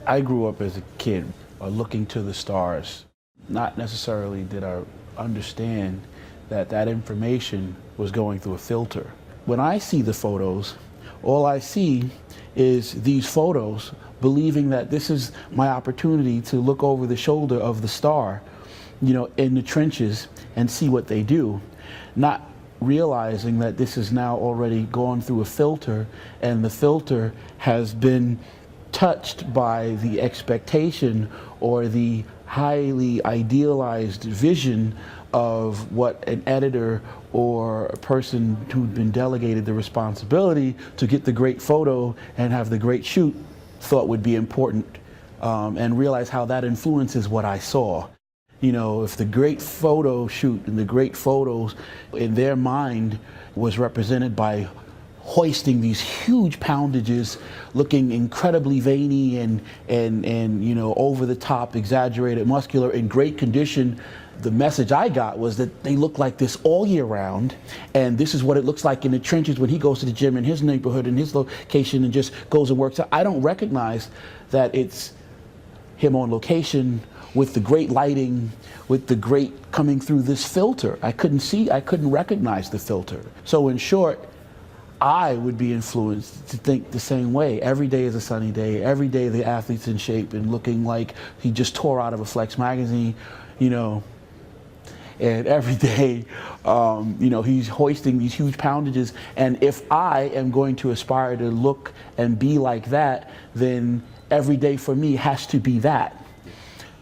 I grew up as a kid looking to the stars. Not necessarily did I understand that that information was going through a filter. When I see the photos, all I see is these photos, believing that this is my opportunity to look over the shoulder of the star, you know, in the trenches and see what they do, not realizing that this is now already gone through a filter, and the filter has been touched by the expectation or the highly idealized vision of what an editor or a person who'd been delegated the responsibility to get the great photo and have the great shoot thought would be important, and realize how that influences what I saw. You know, if the great photo shoot and the great photos in their mind was represented by hoisting these huge poundages, looking incredibly veiny and you know, over the top, exaggerated, muscular, in great condition, the message I got was that they look like this all year round, and this is what it looks like in the trenches when he goes to the gym in his neighborhood, in his location, and just goes and works out. I don't recognize that it's him on location with the great lighting, with the great coming through this filter. I couldn't recognize the filter. So in short, I would be influenced to think the same way. Every day is a sunny day. Every day the athlete's in shape and looking like he just tore out of a Flex magazine, you know. And every day, you know, he's hoisting these huge poundages. And if I am going to aspire to look and be like that, then every day for me has to be that.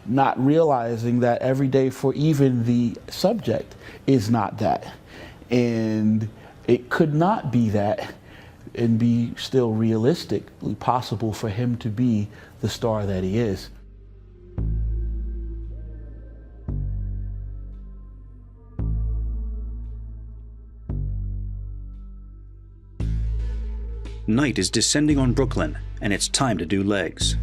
Not realizing that every day for even the subject is not that. And it could not be that and be still realistically possible for him to be the star that he is. Night is descending on Brooklyn, and it's time to do legs.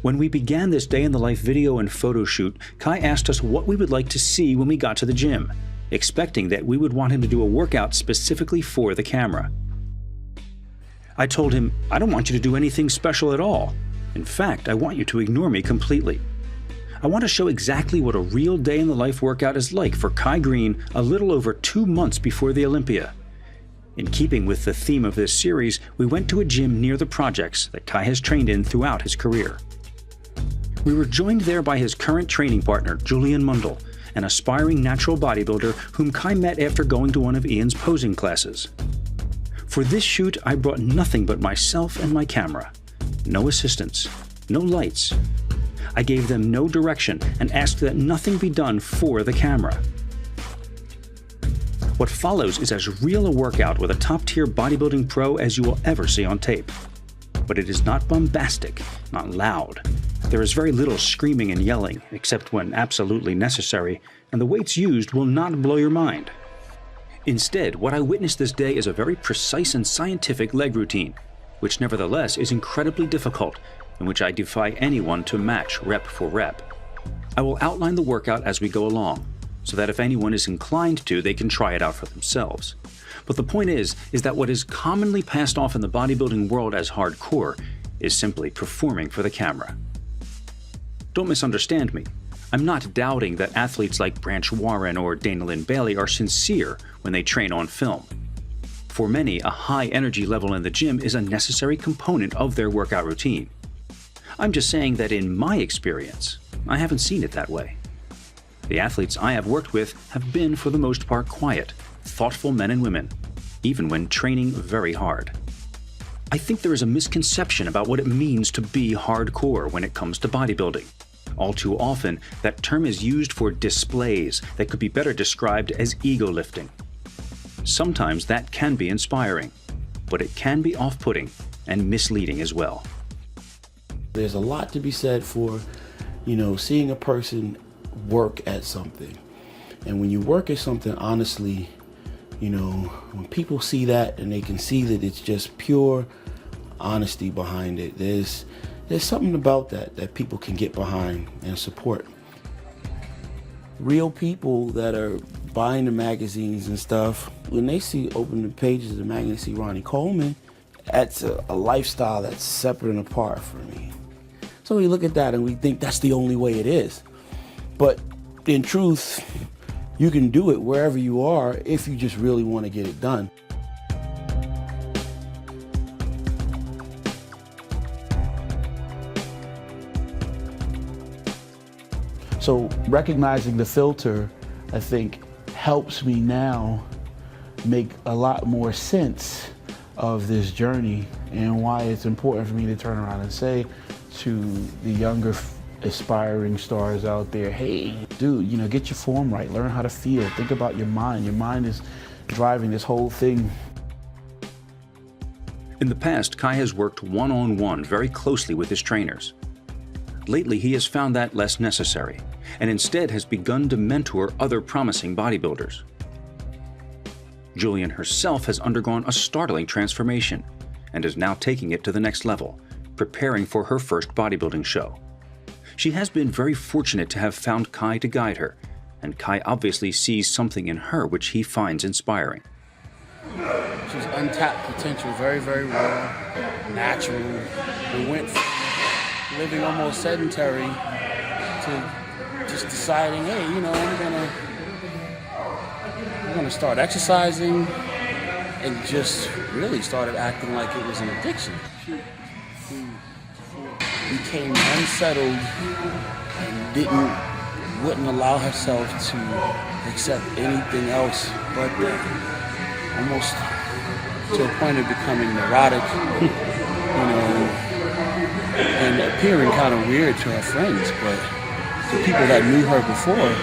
When we began this day-in-the-life video and photo shoot, Kai asked us what we would like to see when we got to the gym, expecting that we would want him to do a workout specifically for the camera. I told him, I don't want you to do anything special at all. In fact, I want you to ignore me completely. I want to show exactly what a real day-in-the-life workout is like for Kai Greene a little over 2 months before the Olympia. In keeping with the theme of this series, we went to a gym near the projects that Kai has trained in throughout his career. We were joined there by his current training partner, Julian Mundell, an aspiring natural bodybuilder whom Kai met after going to one of Ian's posing classes. For this shoot, I brought nothing but myself and my camera. No assistants, no lights. I gave them no direction and asked that nothing be done for the camera. What follows is as real a workout with a top-tier bodybuilding pro as you will ever see on tape. But it is not bombastic, not loud. There is very little screaming and yelling, except when absolutely necessary, and the weights used will not blow your mind. Instead, what I witnessed this day is a very precise and scientific leg routine, which nevertheless is incredibly difficult, and which I defy anyone to match rep for rep. I will outline the workout as we go along, so that if anyone is inclined to, they can try it out for themselves. But the point is that what is commonly passed off in the bodybuilding world as hardcore is simply performing for the camera. Don't misunderstand me. I'm not doubting that athletes like Branch Warren or Dana Lynn Bailey are sincere when they train on film. For many, a high energy level in the gym is a necessary component of their workout routine. I'm just saying that in my experience, I haven't seen it that way. The athletes I have worked with have been, for the most part, quiet, thoughtful men and women, even when training very hard. I think there is a misconception about what it means to be hardcore when it comes to bodybuilding. All too often, that term is used for displays that could be better described as ego lifting. Sometimes that can be inspiring, but it can be off-putting and misleading as well. There's a lot to be said for, you know, seeing a person work at something. And when you work at something honestly, you know, when people see that and they can see that it's just pure honesty behind it, there's something about that people can get behind and support. Real people that are buying the magazines and stuff, when they open the pages of the magazine, see Ronnie Coleman, that's a lifestyle that's separate and apart from me. So we look at that and we think that's the only way it is. But in truth, you can do it wherever you are if you just really want to get it done. So recognizing the filter, I think, helps me now make a lot more sense of this journey and why it's important for me to turn around and say to the younger aspiring stars out there, hey, dude, you know, get your form right, learn how to feel, think about your mind. Your mind is driving this whole thing. In the past, Kai has worked one-on-one very closely with his trainers. Lately, he has found that less necessary, and instead has begun to mentor other promising bodybuilders. Julian herself has undergone a startling transformation and is now taking it to the next level, preparing for her first bodybuilding show. She has been very fortunate to have found Kai to guide her, and Kai obviously sees something in her which he finds inspiring. She's untapped potential, very, very raw, natural. We went from living almost sedentary to just deciding, hey, you know, I'm gonna start exercising, and just really started acting like it was an addiction. She became unsettled and wouldn't allow herself to accept anything else but that. Almost to a point of becoming neurotic, you know, and appearing kind of weird to her friends, but to people that knew her before.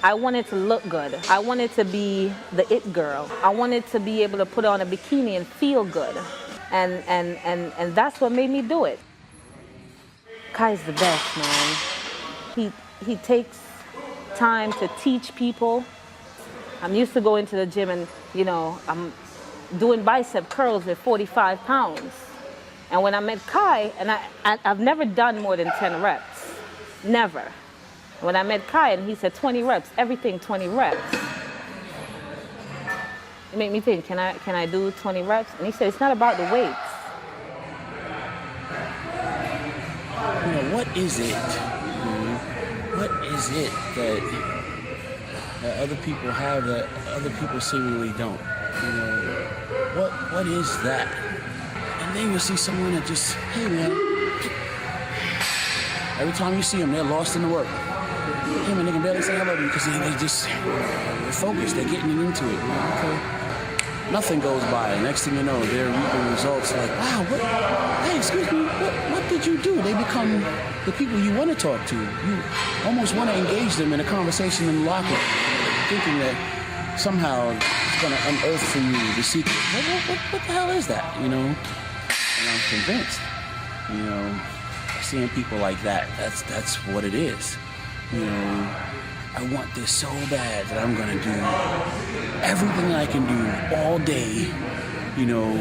I wanted to look good. I wanted to be the it girl. I wanted to be able to put on a bikini and feel good. And that's what made me do it. Kai's the best, man. He takes time to teach people. I'm used to going to the gym and, you know, I'm doing bicep curls with 45 pounds. And when I met Kai, and I've never done more than 10 reps. Never. When I met Kai and he said 20 reps, everything 20 reps. It made me think, can I do 20 reps? And he said, it's not about the weights. You know, what is it? What is it that other people have that other people seemingly don't? You know, what is that? And then you'll see someone that just, hey man, every time you see them, they're lost in the work. Hey man, they can barely say hello to you because they're focused, they're getting into it. You know, okay. Nothing goes by. Next thing you know, they're reaping results like, wow, hey, excuse me, what did you do? They become the people you want to talk to. You almost want to engage them in a conversation in the locker, thinking that somehow it's going to unearth for you the secret. What the hell is that, you know? And I'm convinced, you know, seeing people like that, that's what it is. You know, I want this so bad that I'm gonna do everything I can do all day, you know,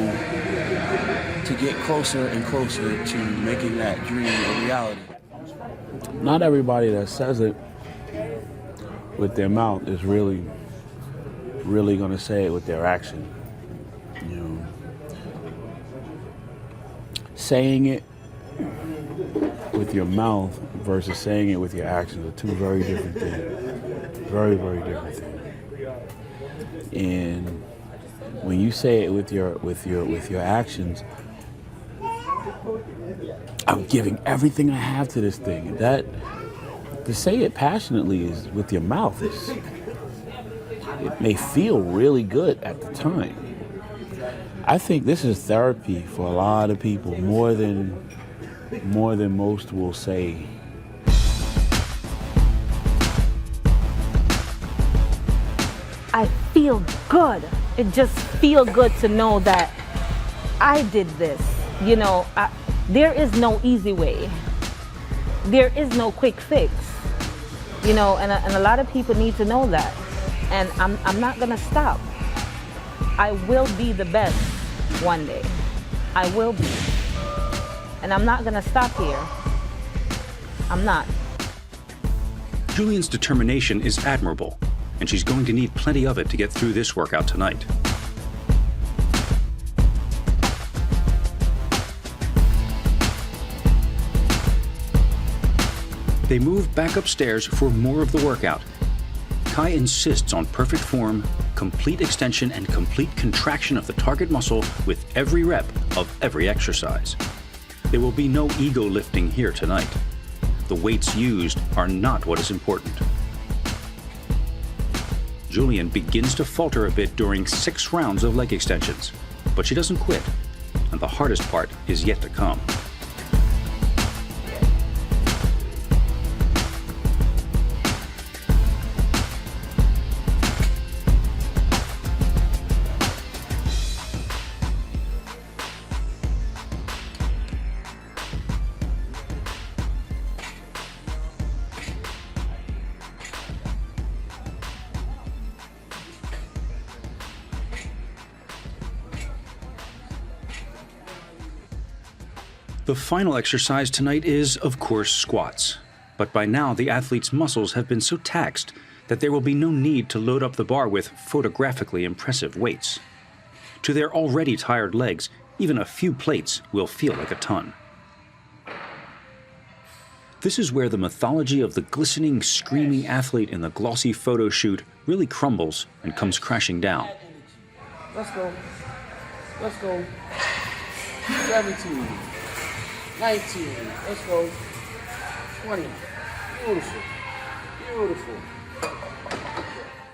to get closer and closer to making that dream a reality. Not everybody that says it with their mouth is really gonna say it with their action. You know, saying it with your mouth versus saying it with your actions are two very different things. Very, very different things. And when you say it with your actions, I'm giving everything I have to this thing. That to say it passionately is with your mouth it may feel really good at the time. I think this is therapy for a lot of people, more than most will say. I feel good. It just feels good to know that I did this. You know, there is no easy way. There is no quick fix. You know, and a lot of people need to know that. And I'm not gonna stop. I will be the best one day. I will be. And I'm not gonna stop here. I'm not. Julian's determination is admirable, and she's going to need plenty of it to get through this workout tonight. They move back upstairs for more of the workout. Kai insists on perfect form, complete extension, and complete contraction of the target muscle with every rep of every exercise. There will be no ego lifting here tonight. The weights used are not what is important. Julian begins to falter a bit during 6 rounds of leg extensions, but she doesn't quit, and the hardest part is yet to come. The final exercise tonight is, of course, squats. But by now, the athlete's muscles have been so taxed that there will be no need to load up the bar with photographically impressive weights. To their already tired legs, even a few plates will feel like a ton. This is where the mythology of the glistening, screaming athlete in the glossy photo shoot really crumbles and comes crashing down. Let's go. Let's go. 17. 19. Let's go. 20. Beautiful. Beautiful.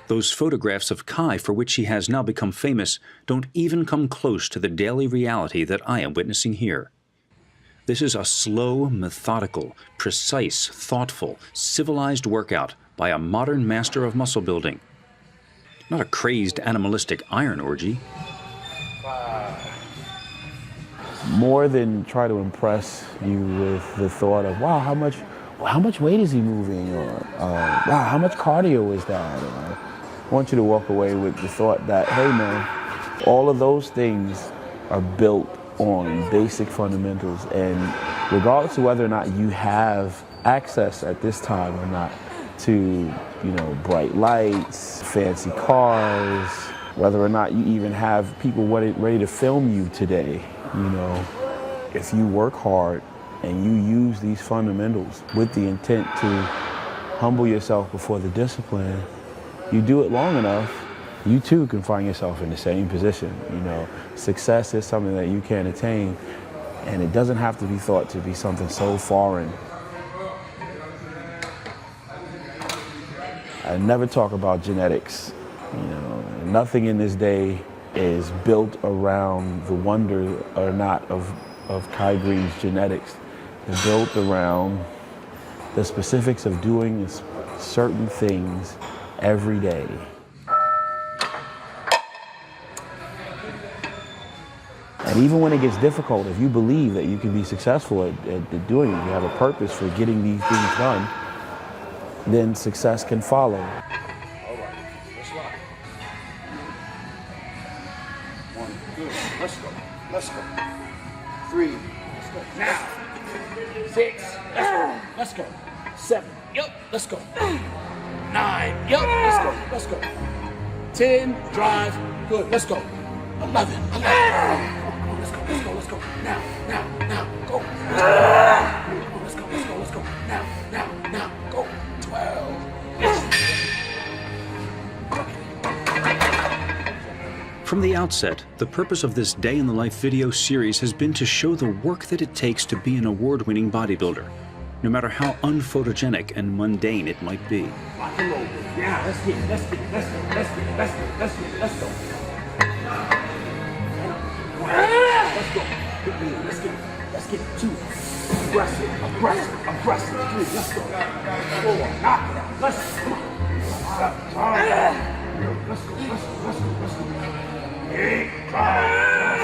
Those photographs of Kai, for which he has now become famous, don't even come close to the daily reality that I am witnessing here. This is a slow, methodical, precise, thoughtful, civilized workout by a modern master of muscle building. Not a crazed, animalistic iron orgy. More than try to impress you with the thought of, wow, how much weight is he moving? Or, wow, how much cardio is that? Or, I want you to walk away with the thought that, hey man, all of those things are built on basic fundamentals, and regardless of whether or not you have access at this time or not to, bright lights, fancy cars, whether or not you even have people ready to film you today, if you work hard and you use these fundamentals with the intent to humble yourself before the discipline, you do it long enough, you too can find yourself in the same position. Success is something that you can attain, and it doesn't have to be thought to be something so foreign. I never talk about genetics. Nothing in this day is built around the wonder or not of Kai Greene's genetics. They're built around the specifics of doing certain things every day. And even when it gets difficult, if you believe that you can be successful at doing it, you have a purpose for getting these things done, then success can follow. All right, let's rock. 1, good. Let's go. Let's go. 3, let's go. Now. 6, let's go. Let's go. 7, yep, let's go. 9, yep, let's go. Let's go. 10, drive, good, let's go. 11. Let's go. Now, go. Let's go. Now, go. 12. From the outset, the purpose of this Day in the Life video series has been to show the work that it takes to be an award-winning bodybuilder, no matter how unphotogenic and mundane it might be. Yeah, let's go. Let's get 2. Aggressive. 3, let's go. 4, knock it out. Come on. Let's go. 8, drive.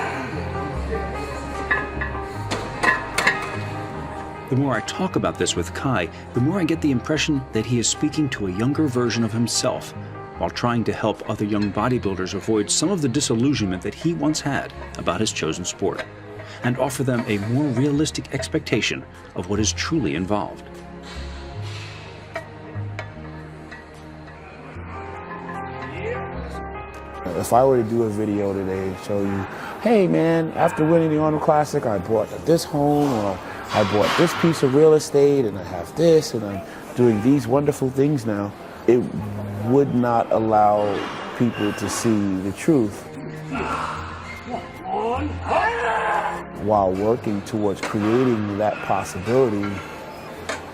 The more I talk about this with Kai, the more I get the impression that he is speaking to a younger version of himself, while trying to help other young bodybuilders avoid some of the disillusionment that he once had about his chosen sport, and offer them a more realistic expectation of what is truly involved. If I were to do a video today and show you, hey man, after winning the Arnold Classic, I brought this home, or I bought this piece of real estate and I have this and I'm doing these wonderful things now, it would not allow people to see the truth. While working towards creating that possibility,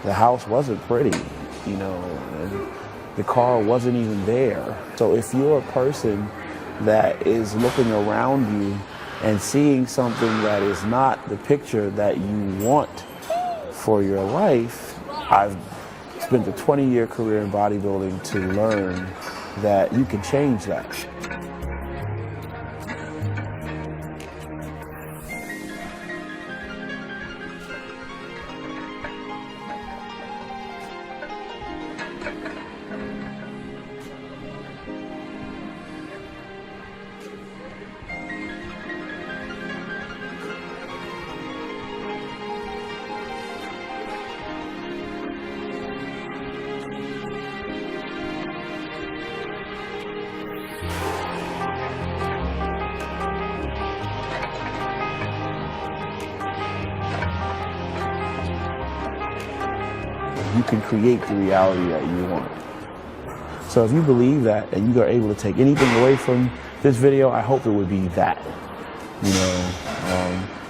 the house wasn't pretty, you know, and the car wasn't even there. So if you're a person that is looking around you and seeing something that is not the picture that you want for your life, I've spent a 20-year career in bodybuilding to learn that you can change that. You can create the reality that you want. So if you believe that and you are able to take anything away from this video, I hope it would be that. You know,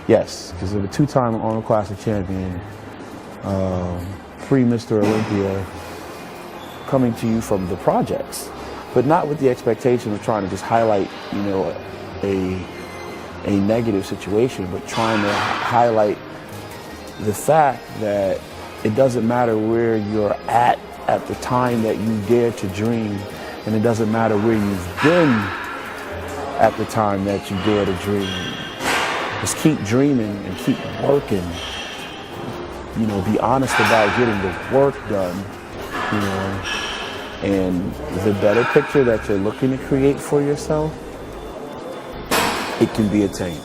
yes, because I'm a two-time Arnold Classic champion, pre-Mr. Olympia, coming to you from the projects, but not with the expectation of trying to just highlight, you know, a negative situation, but trying to highlight the fact that it doesn't matter where you're at the time that you dare to dream, and it doesn't matter where you've been at the time that you dare to dream. Just keep dreaming and keep working. You know, be honest about getting the work done, you know, and the better picture that you're looking to create for yourself, it can be attained.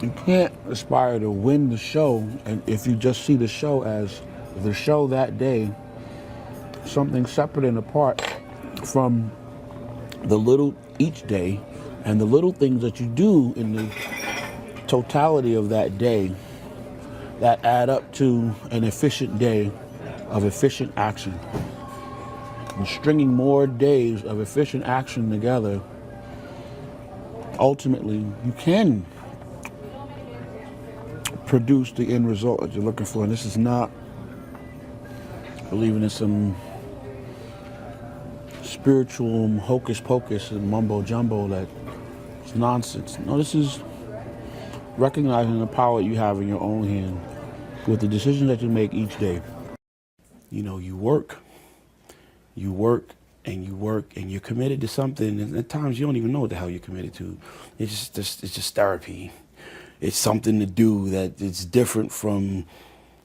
You can't aspire to win the show, and if you just see the show as the show that day, something separate and apart from the little each day and the little things that you do in the totality of that day that add up to an efficient day of efficient action. And stringing more days of efficient action together, ultimately you can produce the end result that you're looking for. And this is not believing in some spiritual hocus pocus and mumbo jumbo that is nonsense. No, this is recognizing the power you have in your own hand with the decisions that you make each day. You know, you work and you're committed to something, and at times you don't even know what the hell you're committed to. It's just therapy. It's something to do that it's different from,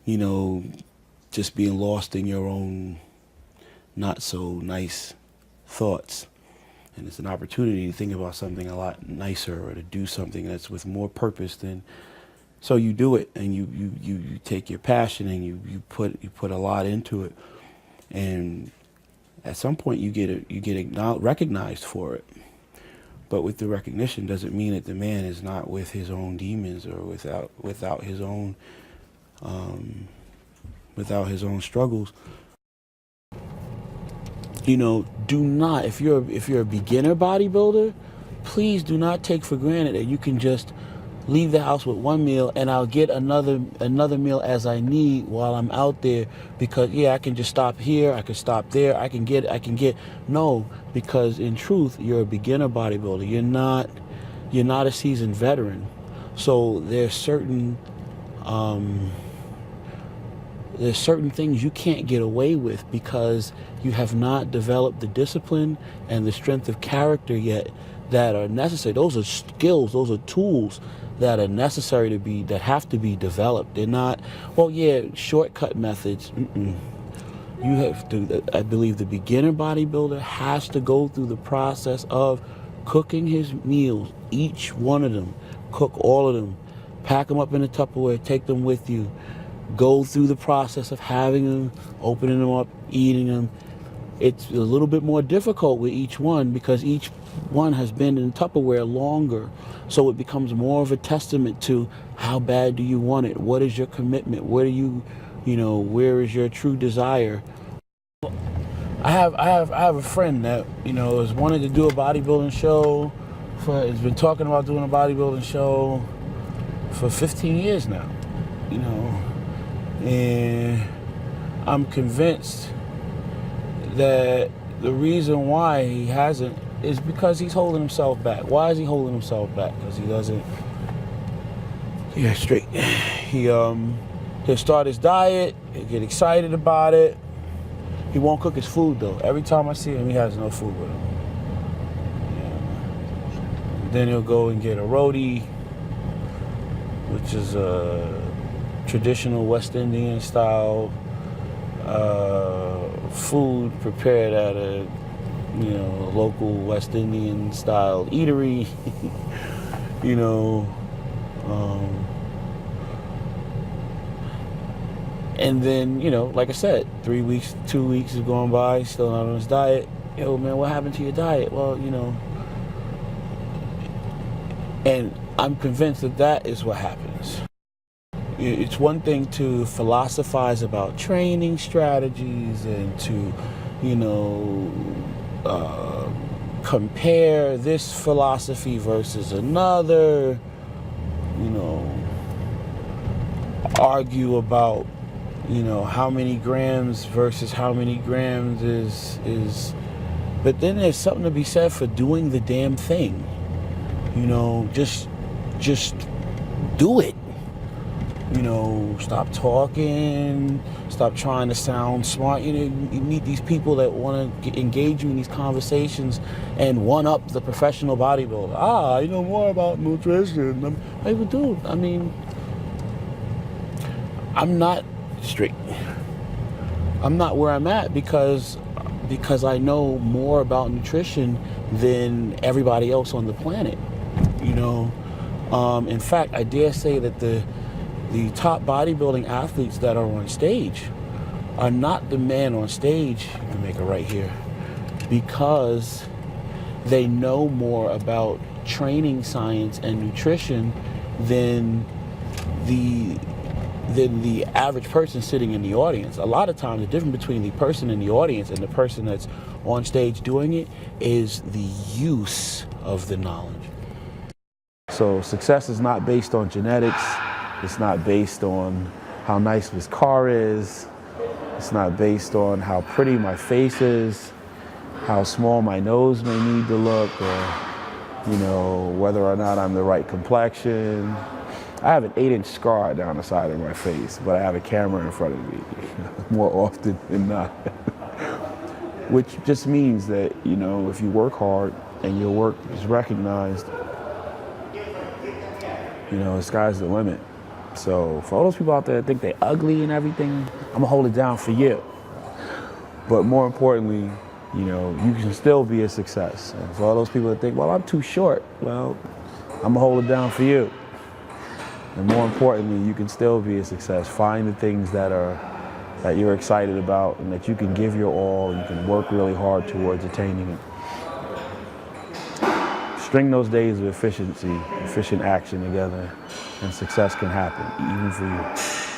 you know, just being lost in your own not so nice thoughts. And it's an opportunity to think about something a lot nicer or to do something that's with more purpose than. So you do it, and you take your passion and you put a lot into it, and at some point you get recognized for it. But with the recognition doesn't mean that the man is not with his own demons or without his own struggles. You know, do not, if you're a beginner bodybuilder, please do not take for granted that you can just leave the house with one meal and I'll get another meal as I need while I'm out there, because yeah, I can just stop here, I can stop there, I can get no, because in truth you're a beginner bodybuilder. You're not a seasoned veteran. So there's certain things you can't get away with because you have not developed the discipline and the strength of character yet that are necessary. Those are skills, those are tools that are necessary that have to be developed. They're not, well, yeah, shortcut methods. You have to, I believe the beginner bodybuilder has to go through the process of cooking his meals, each one of them, cook all of them, pack them up in a Tupperware, take them with you, go through the process of having them, opening them up, eating them. It's a little bit more difficult with each one because each one has been in Tupperware longer. So it becomes more of a testament to how bad do you want it? What is your commitment? Where is your true desire? I have a friend that, has wanted to do a bodybuilding show has been talking about doing a bodybuilding show for 15 years now, and I'm convinced that the reason why he hasn't is because he's holding himself back. Why is he holding himself back? Because he doesn't, he'll start his diet, he'll get excited about it. He won't cook his food though. Every time I see him, he has no food with him. Yeah. Then he'll go and get a roti, which is a traditional West Indian style food prepared at a local West Indian style eatery. And then, like I said, 3 weeks, 2 weeks is going by, still not on his diet. Yo, man, what happened to your diet? Well, and I'm convinced that is what happens. It's one thing to philosophize about training strategies and to, compare this philosophy versus another, argue about, how many grams versus how many grams is, but then there's something to be said for doing the damn thing. Just do it. Stop talking, stop trying to sound smart. You meet these people that want to engage you in these conversations and one-up the professional bodybuilder. I know more about nutrition. Dude, I'm not straight. I'm not where I'm at because I know more about nutrition than everybody else on the planet. In fact, I dare say that the top bodybuilding athletes that are on stage are not the man on stage, you can make it right here, because they know more about training science and nutrition than the average person sitting in the audience. A lot of times the difference between the person in the audience and the person that's on stage doing it is the use of the knowledge. So success is not based on genetics. It's not based on how nice this car is. It's not based on how pretty my face is, how small my nose may need to look, or, whether or not I'm the right complexion. I have an 8-inch scar down the side of my face, but I have a camera in front of me more often than not. Which just means that, if you work hard and your work is recognized, the sky's the limit. So for all those people out there that think they're ugly and everything, I'm gonna hold it down for you. But more importantly, you can still be a success. And for all those people that think, well, I'm too short, well, I'm gonna hold it down for you. And more importantly, you can still be a success. Find the things that you're excited about and that you can give your all, you can work really hard towards attaining it. String those days of efficient action together, and success can happen, even for you.